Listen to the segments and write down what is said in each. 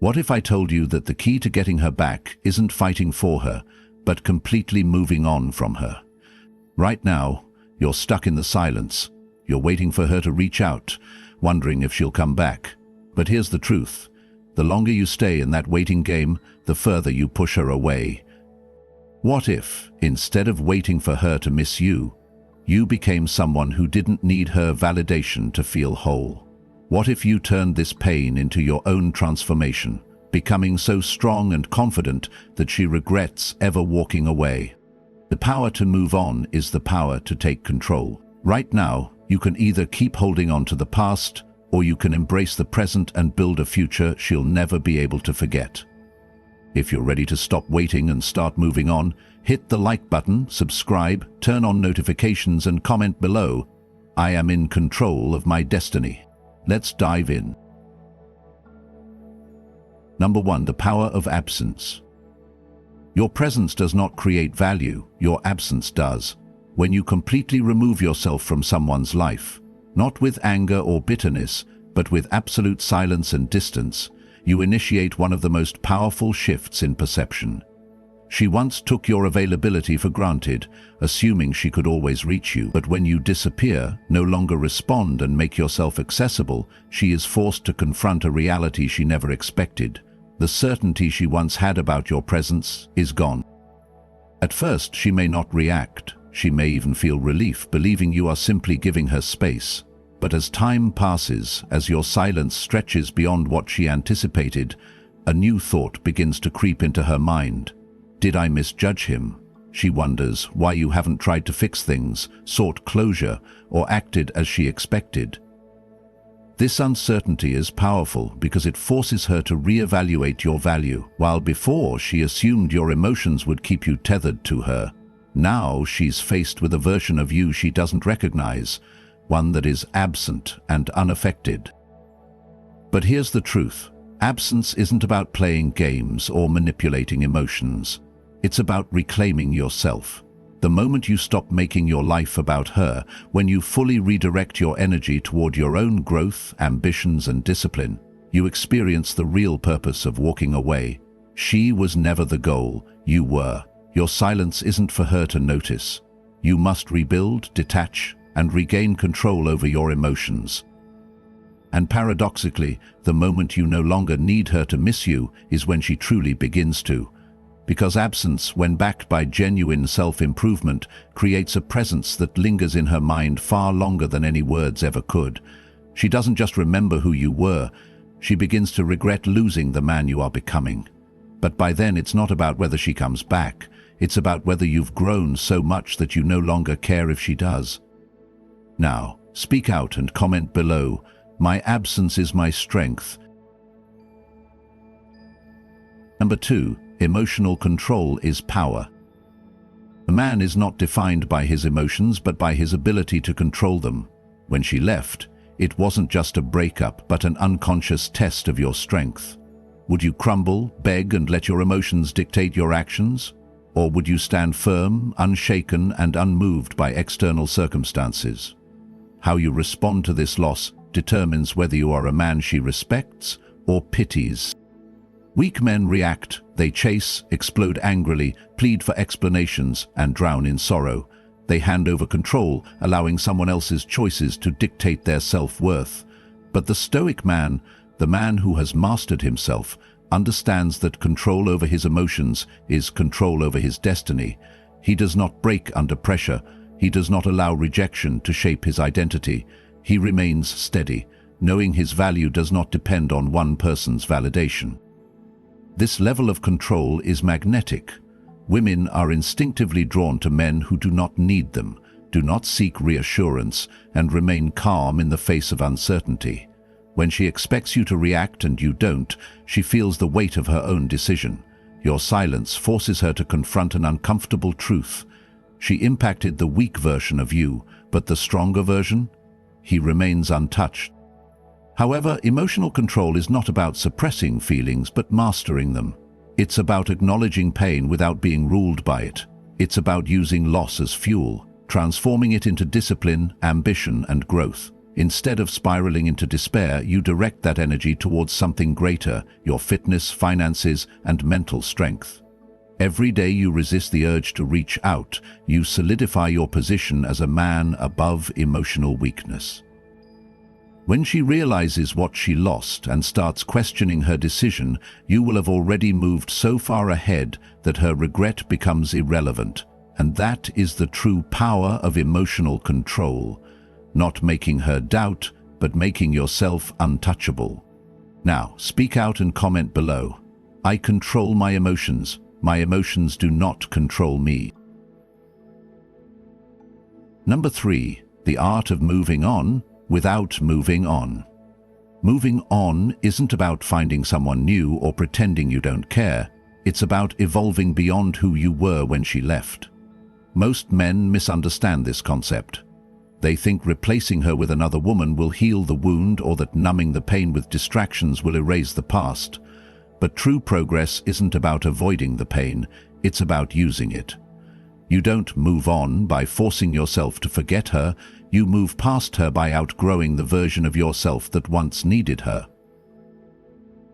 What if I told you that the key to getting her back isn't fighting for her, but completely moving on from her? Right now, you're stuck in the silence. You're waiting for her to reach out, wondering if she'll come back. But here's the truth. The longer you stay in that waiting game, the further you push her away. What if, instead of waiting for her to miss you, you became someone who didn't need her validation to feel whole? What if you turned this pain into your own transformation, becoming so strong and confident that she regrets ever walking away? The power to move on is the power to take control. Right now, you can either keep holding on to the past, or you can embrace the present and build a future she'll never be able to forget. If you're ready to stop waiting and start moving on, hit the like button, subscribe, turn on notifications and comment below. I am in control of my destiny. Let's dive in. Number 1, the power of absence. Your presence does not create value, your absence does. When you completely remove yourself from someone's life, not with anger or bitterness, but with absolute silence and distance, you initiate one of the most powerful shifts in perception. She once took your availability for granted, assuming she could always reach you. But when you disappear, no longer respond and make yourself accessible, she is forced to confront a reality she never expected. The certainty she once had about your presence is gone. At first, she may not react. She may even feel relief, believing you are simply giving her space. But as time passes, as your silence stretches beyond what she anticipated, a new thought begins to creep into her mind. Did I misjudge him? She wonders why you haven't tried to fix things, sought closure, or acted as she expected. This uncertainty is powerful because it forces her to reevaluate your value. While before she assumed your emotions would keep you tethered to her, now she's faced with a version of you she doesn't recognize, one that is absent and unaffected. But here's the truth. Absence isn't about playing games or manipulating emotions. It's about reclaiming yourself. The moment you stop making your life about her, when you fully redirect your energy toward your own growth, ambitions, and discipline, you experience the real purpose of walking away. She was never the goal, you were. Your silence isn't for her to notice. You must rebuild, detach, and regain control over your emotions. And paradoxically, the moment you no longer need her to miss you is when she truly begins to. Because absence, when backed by genuine self-improvement, creates a presence that lingers in her mind far longer than any words ever could. She doesn't just remember who you were, she begins to regret losing the man you are becoming. But by then it's not about whether she comes back, it's about whether you've grown so much that you no longer care if she does. Now, speak out and comment below. My absence is my strength. Number 2. Emotional control is power. A man is not defined by his emotions but by his ability to control them. When she left, it wasn't just a breakup but an unconscious test of your strength. Would you crumble, beg, and let your emotions dictate your actions? Or would you stand firm, unshaken, and unmoved by external circumstances? How you respond to this loss determines whether you are a man she respects or pities. Weak men react, they chase, explode angrily, plead for explanations, and drown in sorrow. They hand over control, allowing someone else's choices to dictate their self-worth. But the Stoic man, the man who has mastered himself, understands that control over his emotions is control over his destiny. He does not break under pressure. He does not allow rejection to shape his identity. He remains steady, knowing his value does not depend on one person's validation. This level of control is magnetic. Women are instinctively drawn to men who do not need them, do not seek reassurance, and remain calm in the face of uncertainty. When she expects you to react and you don't, she feels the weight of her own decision. Your silence forces her to confront an uncomfortable truth. She impacted the weak version of you, but the stronger version? He remains untouched. However, emotional control is not about suppressing feelings but mastering them. It's about acknowledging pain without being ruled by it. It's about using loss as fuel, transforming it into discipline, ambition, and growth. Instead of spiraling into despair, you direct that energy towards something greater, your fitness, finances, and mental strength. Every day you resist the urge to reach out, you solidify your position as a man above emotional weakness. When she realizes what she lost and starts questioning her decision, you will have already moved so far ahead that her regret becomes irrelevant. And that is the true power of emotional control. Not making her doubt, but making yourself untouchable. Now, speak out and comment below. I control my emotions. My emotions do not control me. Number 3, the art of moving on without moving on. Moving on isn't about finding someone new or pretending you don't care. It's about evolving beyond who you were when she left. Most men misunderstand this concept. They think replacing her with another woman will heal the wound, or that numbing the pain with distractions will erase the past. But true progress isn't about avoiding the pain, it's about using it. You don't move on by forcing yourself to forget her, you move past her by outgrowing the version of yourself that once needed her.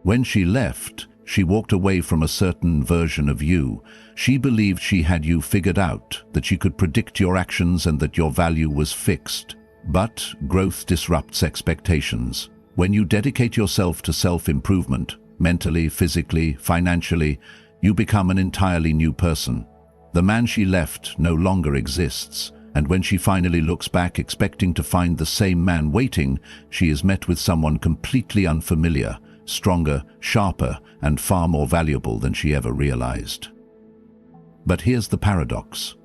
When she left, she walked away from a certain version of you. She believed she had you figured out, that she could predict your actions and that your value was fixed. But growth disrupts expectations. When you dedicate yourself to self-improvement, mentally, physically, financially, you become an entirely new person. The man she left no longer exists, and when she finally looks back expecting to find the same man waiting, she is met with someone completely unfamiliar, stronger, sharper, and far more valuable than she ever realized. But here's the paradox.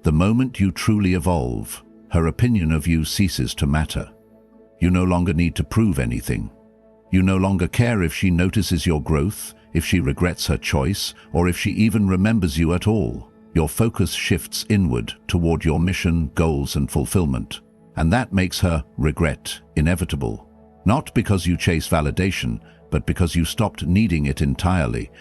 The moment you truly evolve, her opinion of you ceases to matter. You no longer need to prove anything. You no longer care if she notices your growth, if she regrets her choice, or if she even remembers you at all. Your focus shifts inward toward your mission, goals, and fulfillment. And that makes her regret inevitable. Not because you chase validation, but because you stopped needing it entirely.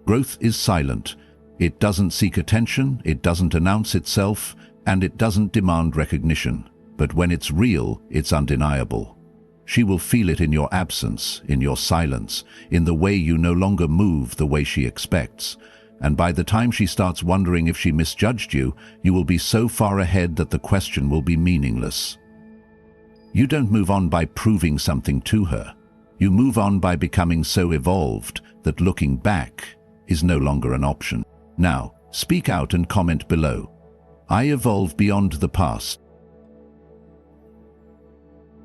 Growth is silent. It doesn't seek attention, it doesn't announce itself, and it doesn't demand recognition. But when it's real, it's undeniable. She will feel it in your absence, in your silence, in the way you no longer move the way she expects. And by the time she starts wondering if she misjudged you, you will be so far ahead that the question will be meaningless. You don't move on by proving something to her. You move on by becoming so evolved that looking back is no longer an option. Now, speak out and comment below. I evolve beyond the past.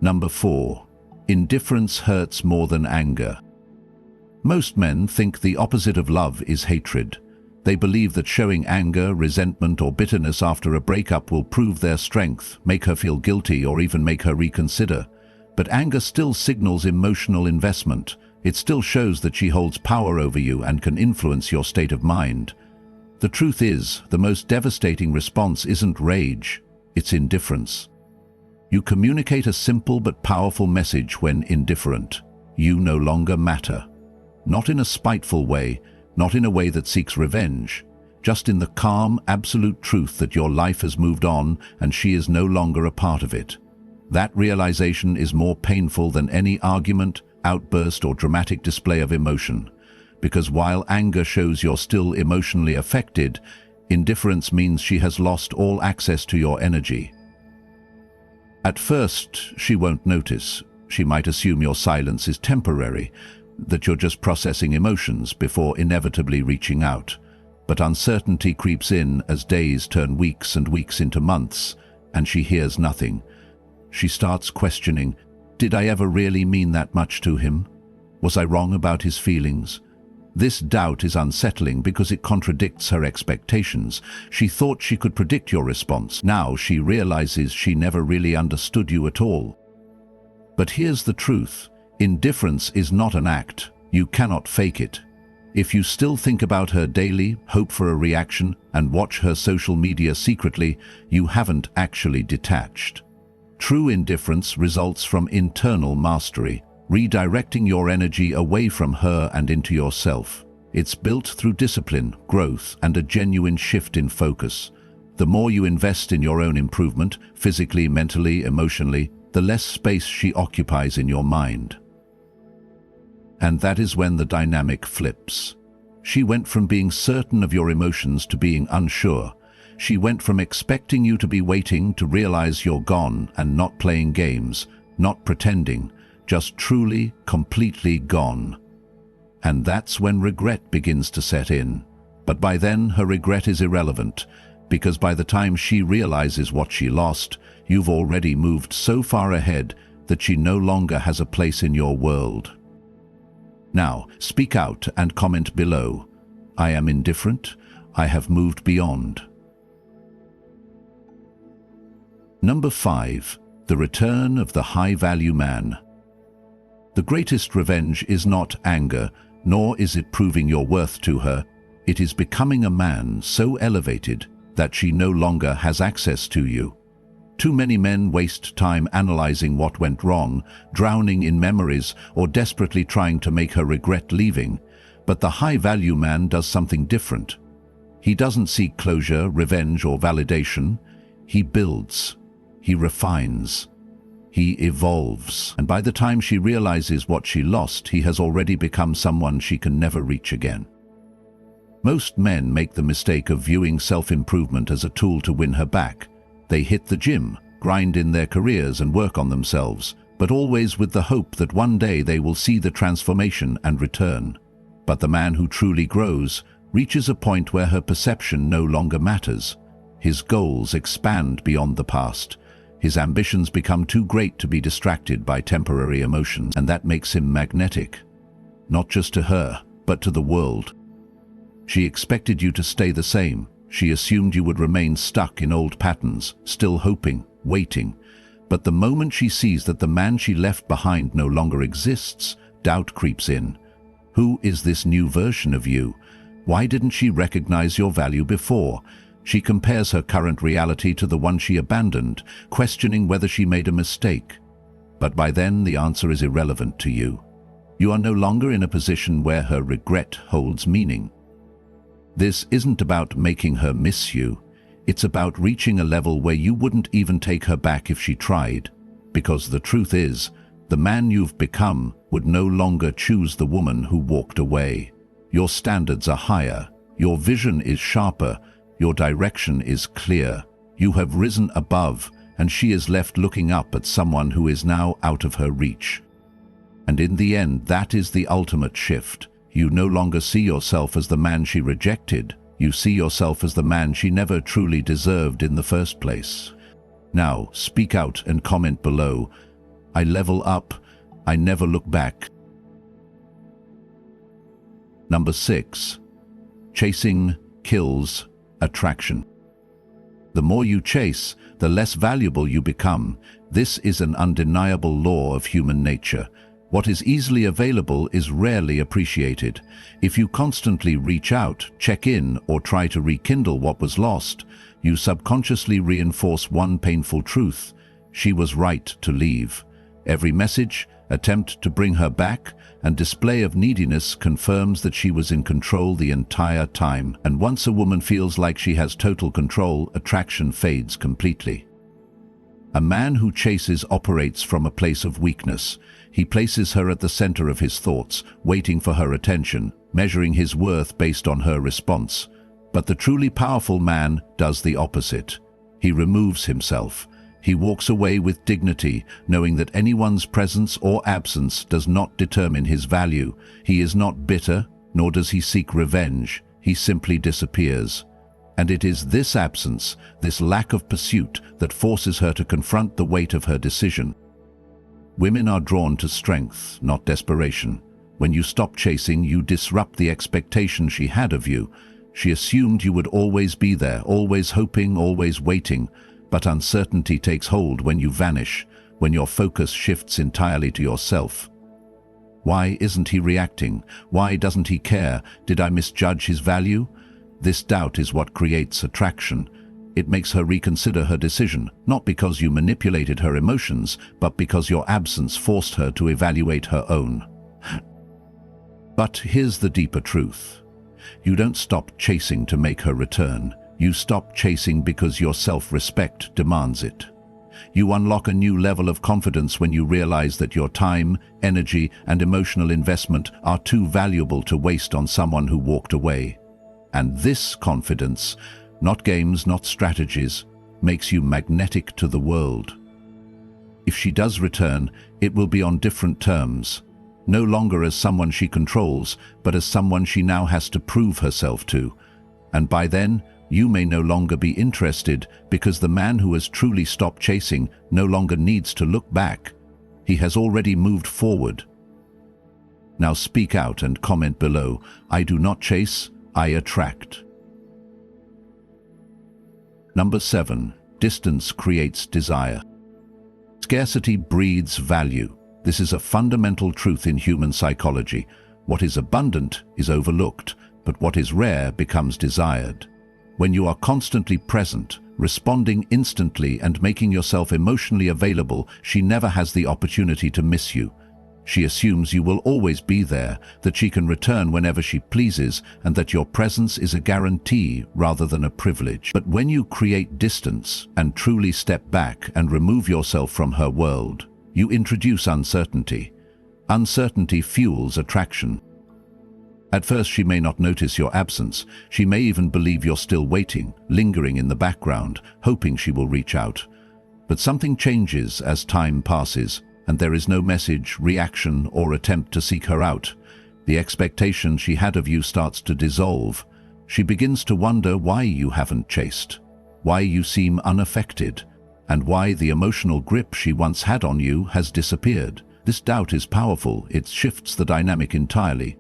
Number 4. Indifference hurts more than anger. Most men think the opposite of love is hatred. They believe that showing anger, resentment, or bitterness after a breakup will prove their strength, make her feel guilty, or even make her reconsider. But anger still signals emotional investment. It still shows that she holds power over you and can influence your state of mind. The truth is, the most devastating response isn't rage, it's indifference. You communicate a simple but powerful message when indifferent. You no longer matter. Not in a spiteful way, not in a way that seeks revenge, just in the calm, absolute truth that your life has moved on and she is no longer a part of it. That realization is more painful than any argument, outburst, or dramatic display of emotion. Because while anger shows you're still emotionally affected, indifference means she has lost all access to your energy. At first, she won't notice. She might assume your silence is temporary, that you're just processing emotions before inevitably reaching out. But uncertainty creeps in as days turn weeks and weeks into months, and she hears nothing. She starts questioning, did I ever really mean that much to him? Was I wrong about his feelings? This doubt is unsettling because it contradicts her expectations. She thought she could predict your response. Now she realizes she never really understood you at all. But here's the truth. Indifference is not an act. You cannot fake it. If you still think about her daily, hope for a reaction, and watch her social media secretly, you haven't actually detached. True indifference results from internal mastery, redirecting your energy away from her and into yourself. It's built through discipline, growth, and a genuine shift in focus. The more you invest in your own improvement, physically, mentally, emotionally, the less space she occupies in your mind. And that is when the dynamic flips. She went from being certain of your emotions to being unsure. She went from expecting you to be waiting to realize you're gone and not playing games, not pretending, just truly, completely gone. And that's when regret begins to set in. But by then, her regret is irrelevant, because by the time she realizes what she lost, you've already moved so far ahead that she no longer has a place in your world. Now, speak out and comment below. I am indifferent. I have moved beyond. Number 5. The return of the high-value man. The greatest revenge is not anger, nor is it proving your worth to her. It is becoming a man so elevated that she no longer has access to you. Too many men waste time analyzing what went wrong, drowning in memories, or desperately trying to make her regret leaving. But the high-value man does something different. He doesn't seek closure, revenge, or validation. He builds. He refines. He evolves. And by the time she realizes what she lost, he has already become someone she can never reach again. Most men make the mistake of viewing self-improvement as a tool to win her back. They hit the gym, grind in their careers and work on themselves, but always with the hope that one day they will see the transformation and return. But the man who truly grows reaches a point where her perception no longer matters. His goals expand beyond the past. His ambitions become too great to be distracted by temporary emotions, and that makes him magnetic. Not just to her, but to the world. She expected you to stay the same. She assumed you would remain stuck in old patterns, still hoping, waiting. But the moment she sees that the man she left behind no longer exists, doubt creeps in. Who is this new version of you? Why didn't she recognize your value before? She compares her current reality to the one she abandoned, questioning whether she made a mistake. But by then, the answer is irrelevant to you. You are no longer in a position where her regret holds meaning. This isn't about making her miss you. It's about reaching a level where you wouldn't even take her back if she tried. Because the truth is, the man you've become would no longer choose the woman who walked away. Your standards are higher. Your vision is sharper. Your direction is clear. You have risen above, and she is left looking up at someone who is now out of her reach. And in the end, that is the ultimate shift. You no longer see yourself as the man she rejected. You see yourself as the man she never truly deserved in the first place. Now, speak out and comment below. I level up. I never look back. Number 6. Chasing kills attraction. The more you chase, the less valuable you become. This is an undeniable law of human nature. What is easily available is rarely appreciated. If you constantly reach out, check in, or try to rekindle what was lost, you subconsciously reinforce one painful truth: she was right to leave. Every message, attempt to bring her back, and display of neediness confirms that she was in control the entire time. And once a woman feels like she has total control, attraction fades completely. A man who chases operates from a place of weakness. He places her at the center of his thoughts, waiting for her attention, measuring his worth based on her response. But the truly powerful man does the opposite. He removes himself. He walks away with dignity, knowing that anyone's presence or absence does not determine his value. He is not bitter, nor does he seek revenge. He simply disappears. And it is this absence, this lack of pursuit, that forces her to confront the weight of her decision. Women are drawn to strength, not desperation. When you stop chasing, you disrupt the expectation she had of you. She assumed you would always be there, always hoping, always waiting. But uncertainty takes hold when you vanish, when your focus shifts entirely to yourself. Why isn't he reacting? Why doesn't he care? Did I misjudge his value? This doubt is what creates attraction. It makes her reconsider her decision, not because you manipulated her emotions, but because your absence forced her to evaluate her own. But here's the deeper truth. You don't stop chasing to make her return. You stop chasing because your self-respect demands it. You unlock a new level of confidence when you realize that your time, energy, and emotional investment are too valuable to waste on someone who walked away. And this confidence, not games, not strategies, makes you magnetic to the world. If she does return, it will be on different terms. No longer as someone she controls, but as someone she now has to prove herself to. And by then, you may no longer be interested because the man who has truly stopped chasing no longer needs to look back. He has already moved forward. Now speak out and comment below. I do not chase, I attract. Number 7. Distance creates desire. Scarcity breeds value. This is a fundamental truth in human psychology. What is abundant is overlooked, but what is rare becomes desired. When you are constantly present, responding instantly and making yourself emotionally available, she never has the opportunity to miss you. She assumes you will always be there, that she can return whenever she pleases, and that your presence is a guarantee rather than a privilege. But when you create distance and truly step back and remove yourself from her world, you introduce uncertainty. Uncertainty fuels attraction. At first she may not notice your absence. She may even believe you're still waiting, lingering in the background, hoping she will reach out. But something changes as time passes, and there is no message, reaction, or attempt to seek her out. The expectation she had of you starts to dissolve. She begins to wonder why you haven't chased, why you seem unaffected, and why the emotional grip she once had on you has disappeared. This doubt is powerful. It shifts the dynamic entirely.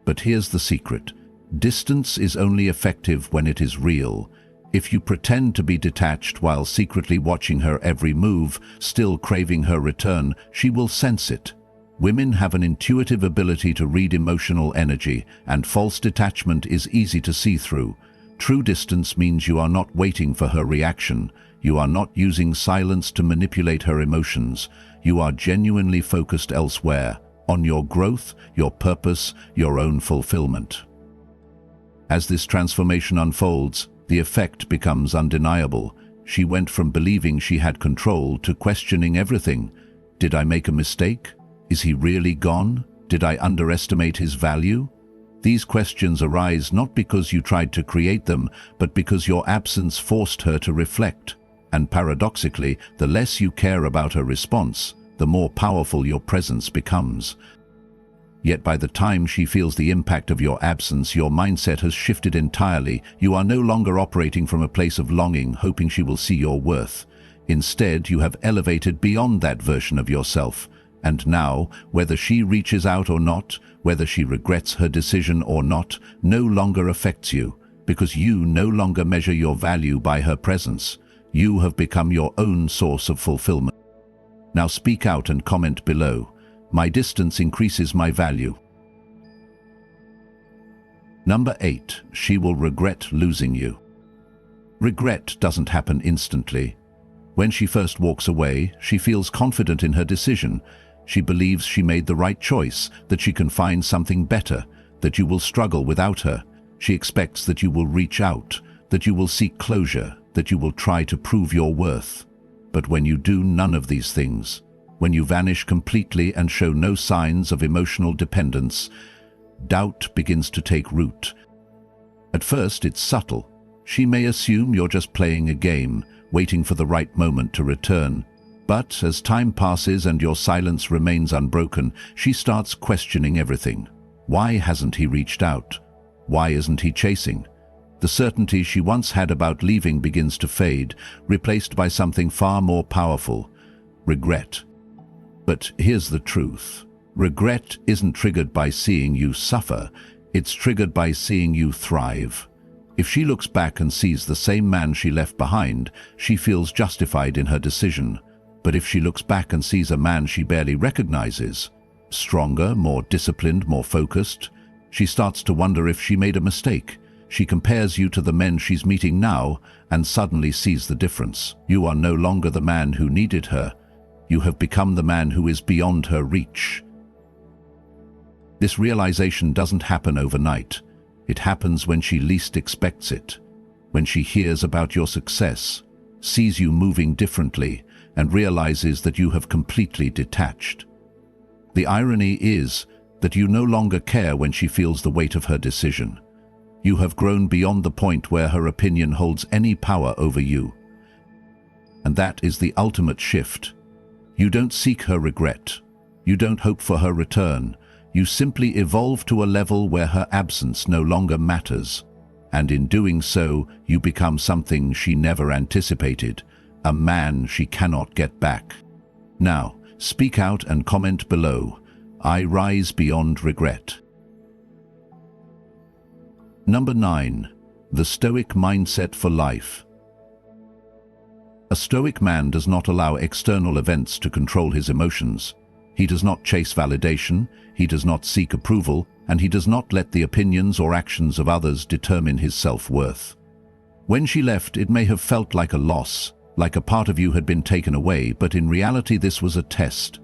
But here's the secret. Distance is only effective when it is real. If you pretend to be detached while secretly watching her every move, still craving her return, she will sense it. Women have an intuitive ability to read emotional energy, and false detachment is easy to see through. True distance means you are not waiting for her reaction. You are not using silence to manipulate her emotions. You are genuinely focused elsewhere, on your growth, your purpose, your own fulfillment. As this transformation unfolds, the effect becomes undeniable. She went from believing she had control to questioning everything. Did I make a mistake? Is he really gone? Did I underestimate his value? These questions arise not because you tried to create them, but because your absence forced her to reflect. And paradoxically, the less you care about her response, the more powerful your presence becomes. Yet by the time she feels the impact of your absence, your mindset has shifted entirely. You are no longer operating from a place of longing, hoping she will see your worth. Instead, you have elevated beyond that version of yourself. And now, whether she reaches out or not, whether she regrets her decision or not, no longer affects you, because you no longer measure your value by her presence. You have become your own source of fulfillment. Now speak out and comment below. My distance increases my value. Number 8. She will regret losing you. Regret doesn't happen instantly. When she first walks away, she feels confident in her decision. She believes she made the right choice, that she can find something better, that you will struggle without her. She expects that you will reach out, that you will seek closure, that you will try to prove your worth. But when you do none of these things, when you vanish completely and show no signs of emotional dependence, doubt begins to take root. At first, it's subtle. She may assume you're just playing a game, waiting for the right moment to return. But as time passes and your silence remains unbroken, she starts questioning everything. Why hasn't he reached out? Why isn't he chasing? The certainty she once had about leaving begins to fade, replaced by something far more powerful: regret. But here's the truth. Regret isn't triggered by seeing you suffer. It's triggered by seeing you thrive. If she looks back and sees the same man she left behind, she feels justified in her decision. But if she looks back and sees a man she barely recognizes, stronger, more disciplined, more focused, she starts to wonder if she made a mistake. She compares you to the men she's meeting now and suddenly sees the difference. You are no longer the man who needed her. You have become the man who is beyond her reach. This realization doesn't happen overnight. It happens when she least expects it. When she hears about your success, sees you moving differently, and realizes that you have completely detached. The irony is that you no longer care when she feels the weight of her decision. You have grown beyond the point where her opinion holds any power over you. And that is the ultimate shift. You don't seek her regret. You don't hope for her return. You simply evolve to a level where her absence no longer matters. And in doing so, you become something she never anticipated, a man she cannot get back. Now, speak out and comment below. I rise beyond regret. Number 9. The Stoic Mindset for Life. A Stoic man does not allow external events to control his emotions. He does not chase validation, he does not seek approval, and he does not let the opinions or actions of others determine his self-worth. When she left, it may have felt like a loss, like a part of you had been taken away, but in reality this was a test.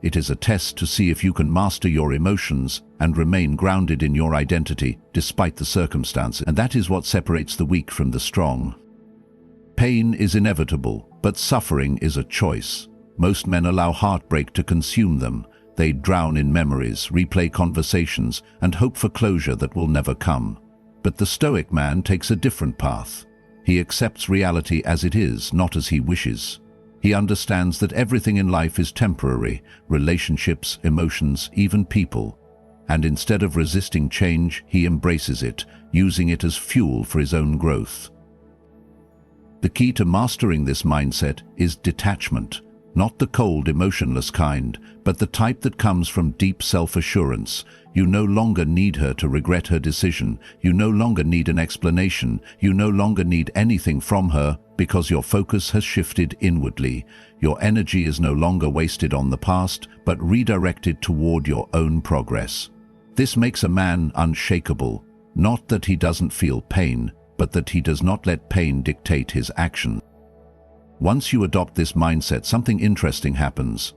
It is a test to see if you can master your emotions and remain grounded in your identity despite the circumstances, and that is what separates the weak from the strong. Pain is inevitable, but suffering is a choice. Most men allow heartbreak to consume them. They drown in memories, replay conversations, and hope for closure that will never come. But the Stoic man takes a different path. He accepts reality as it is, not as he wishes. He understands that everything in life is temporary, relationships, emotions, even people. And instead of resisting change, he embraces it, using it as fuel for his own growth. The key to mastering this mindset is detachment, not the cold, emotionless kind, but the type that comes from deep self-assurance. You no longer need her to regret her decision. You no longer need an explanation. You no longer need anything from her because your focus has shifted inwardly. Your energy is no longer wasted on the past, but redirected toward your own progress. This makes a man unshakable, not that he doesn't feel pain, but that he does not let pain dictate his action. Once you adopt this mindset, something interesting happens.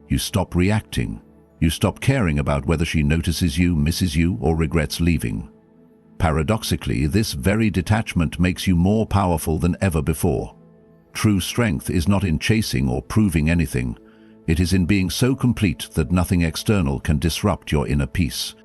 You stop reacting. You stop caring about whether she notices you, misses you, or regrets leaving. Paradoxically, this very detachment makes you more powerful than ever before. True strength is not in chasing or proving anything. It is in being so complete that nothing external can disrupt your inner peace.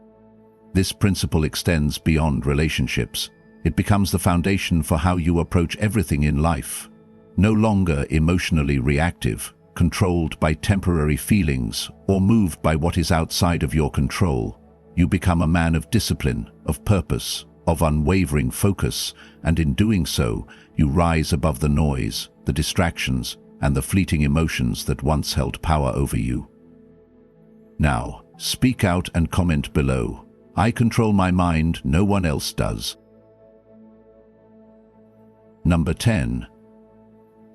This principle extends beyond relationships. It becomes the foundation for how you approach everything in life. No longer emotionally reactive, controlled by temporary feelings, or moved by what is outside of your control. You become a man of discipline, of purpose, of unwavering focus, and in doing so, you rise above the noise, the distractions, and the fleeting emotions that once held power over you. Now, speak out and comment below. I control my mind, no one else does. Number 10.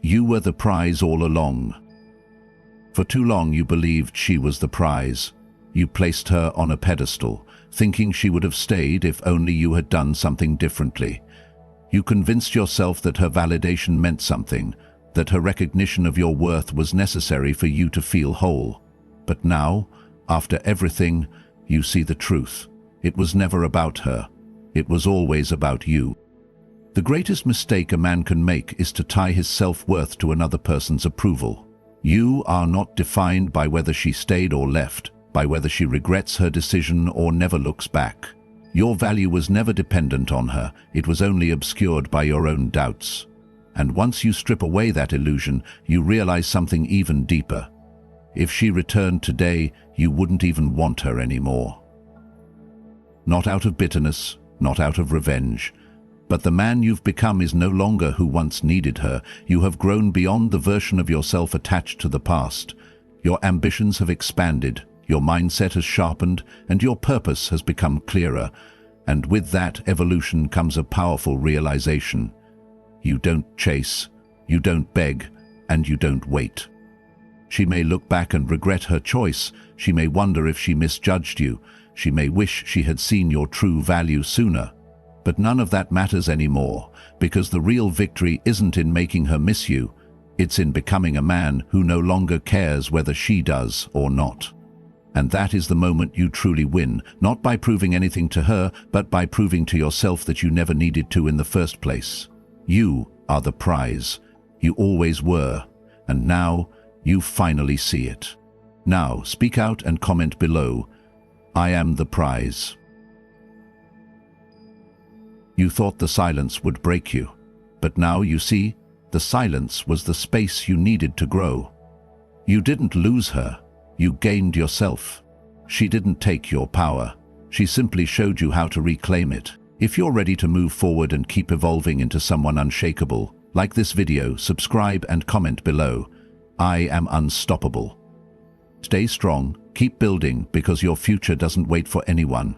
You were the prize all along. For too long you believed she was the prize. You placed her on a pedestal, thinking she would have stayed if only you had done something differently. You convinced yourself that her validation meant something, that her recognition of your worth was necessary for you to feel whole. But now, after everything, you see the truth. It was never about her. It was always about you. The greatest mistake a man can make is to tie his self-worth to another person's approval. You are not defined by whether she stayed or left, by whether she regrets her decision or never looks back. Your value was never dependent on her, it was only obscured by your own doubts. And once you strip away that illusion, you realize something even deeper. If she returned today, you wouldn't even want her anymore. Not out of bitterness, not out of revenge, but the man you've become is no longer who once needed her. You have grown beyond the version of yourself attached to the past. Your ambitions have expanded, your mindset has sharpened, and your purpose has become clearer. And with that evolution comes a powerful realization. You don't chase, you don't beg, and you don't wait. She may look back and regret her choice. She may wonder if she misjudged you. She may wish she had seen your true value sooner. But none of that matters anymore, because the real victory isn't in making her miss you. It's in becoming a man who no longer cares whether she does or not. And that is the moment you truly win, not by proving anything to her, but by proving to yourself that you never needed to in the first place. You are the prize. You always were. and now you finally see it. Now, speak out and comment below. I am the prize. You thought the silence would break you, but now you see, the silence was the space you needed to grow. You didn't lose her, you gained yourself. She didn't take your power, she simply showed you how to reclaim it. If you're ready to move forward and keep evolving into someone unshakable, like this video, subscribe and comment below. I am unstoppable. Stay strong, keep building, because your future doesn't wait for anyone.